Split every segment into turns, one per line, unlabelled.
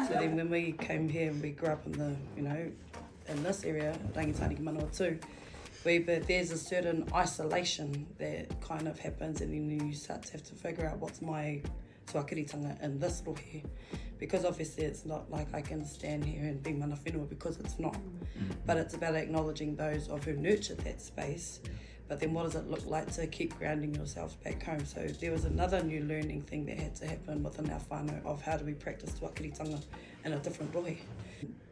So then when we came here and we grew up in the, in this area, Rangitani Manawa too, but there's a certain isolation that kind of happens, and then you start to have to figure out what's my tuakiritanga in this rohe. Because obviously it's not like I can stand here and be mana whenua, because it's not. But it's about acknowledging those of who nurtured that space. But then what does it look like to keep grounding yourselves back home? So there was another new learning thing that had to happen within our whānau of how do we practice tuakiritanga in a different rohe.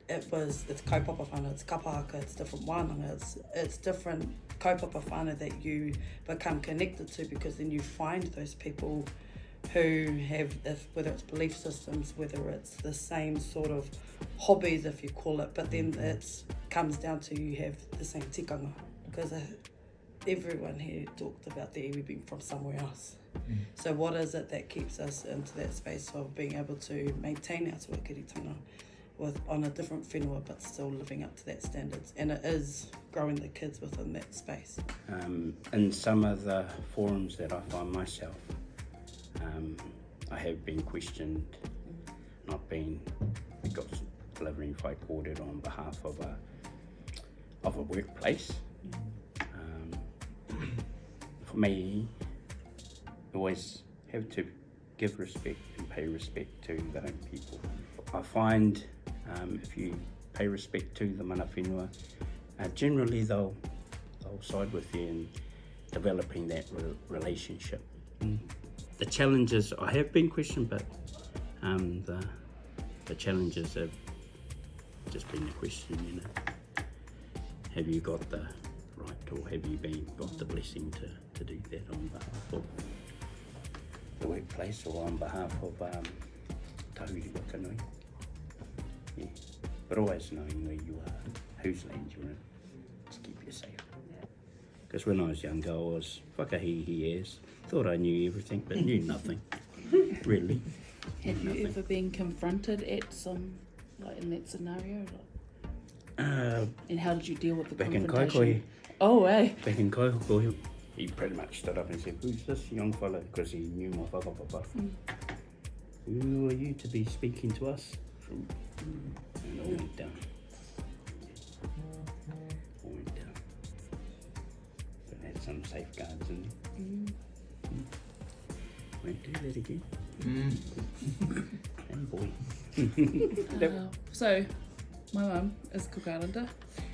It's kaupapa whānau, it's kapahaka, it's different wānanga, it's different kaupapa whānau that you become connected to, because then you find those people who have, whether it's belief systems, whether it's the same sort of hobbies, if you call it, but then it comes down to you have the same tikanga, because everyone here talked about the iwi being from somewhere else. So what is it that keeps us into that space of being able to maintain our tuakiritanga on a different whenua, but still living up to that standards? And it is growing the kids within that space.
In some of the forums that I find myself, I have been questioned, not being because delivering whaikōrero on behalf of a workplace. For me, always have to give respect and pay respect to the home people. I find if you pay respect to the mana whenua, generally they'll side with you in developing that relationship. The challenges, I have been questioned, but the challenges have just been the question, have you got the right, or have you got the blessing to do that on behalf of the workplace, or on behalf of Tauri Wakanui? Yeah. But always knowing where you are, whose land you're in, to keep you safe. Because when I was younger, I was whakahihi as, thought I knew everything, but knew nothing, really.
Have you ever been confronted at some, like in that scenario? And how did you deal with the confrontation?
Back in Kaikohe.
Oh, eh?
Back in Kaikohe, he pretty much stood up and said, "Who's this young fella?" Because he knew my whakapapa. Who are you to be speaking to us? And all went down. All went down. But had some safeguards in there. Won't do that again. And boy.
So, my mum is Cook Islander,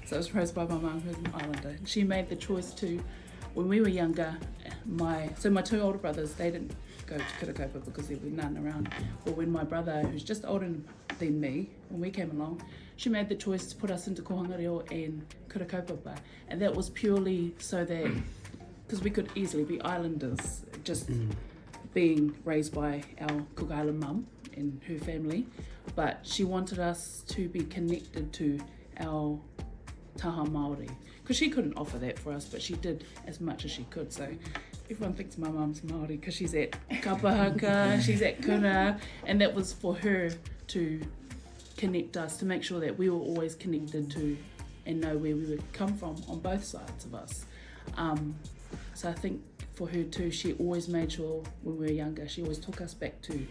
so I was raised by my mum who's an Islander. She made the choice to, when we were younger, my two older brothers, they didn't go to Kirakopa because there were none around. But when my brother, who's just older than me, when we came along, she made the choice to put us into Kohangareo and Kirakopa. And that was purely so that, because we could easily be islanders, just being raised by our Cook Island mum and her family, but she wanted us to be connected to our taha Māori, because she couldn't offer that for us, but she did as much as she could. So everyone thinks my mum's Māori because she's at kapahaka, she's at kuna, and that was for her to connect us, to make sure that we were always connected to and know where we would come from on both sides of us. So I think for her too, she always made sure when we were younger, she always took us back to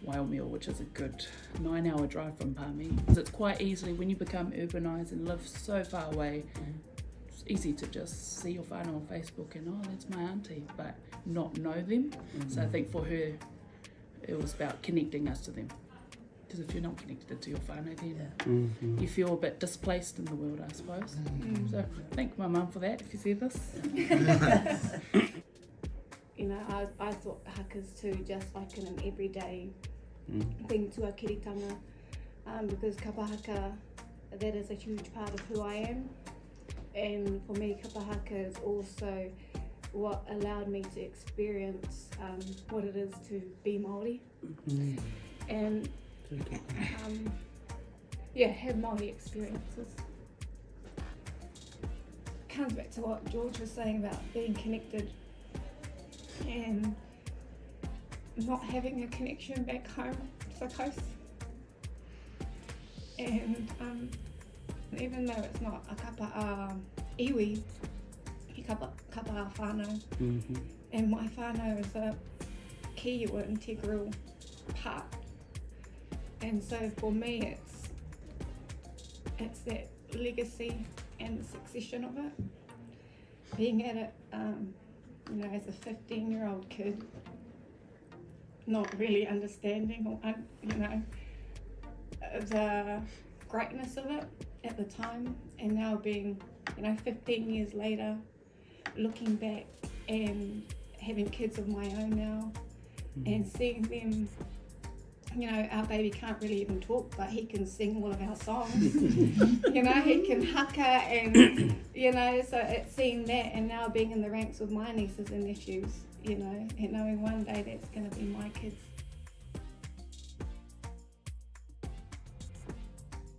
Waho, which is a good 9-hour drive from Palmy. Because it's quite easily, when you become urbanised and live so far away, it's easy to just see your whānau on Facebook and, oh, that's my auntie, but not know them. So I think for her, it was about connecting us to them. Because if you're not connected to your whānau, then you feel a bit displaced in the world, I suppose. So thank my mum for that, if you see this.
I thought hakas too, just like in an everyday thing, tuakiritanga, because kapahaka, that is a huge part of who I am. And for me, kapahaka is also what allowed me to experience what it is to be Māori. And have Māori experiences. Comes back to what George was saying about being connected, and not having a connection back home to the coast. And even though it's not a kapa iwi, he kapa whānau. And my whānau is a key or integral part. And so for me, it's that legacy and the succession of it. Being at it, you know, as a 15-year-old kid, not really understanding or, you know, the greatness of it at the time, and now being, you know, 15 years later, looking back and having kids of my own now, and seeing them, you know, our baby can't really even talk, but he can sing all of our songs. You know, he can haka, and, you know, so it's seeing that, and now being in the ranks with my nieces and nephews, you know, and knowing one day that's going to be my kids.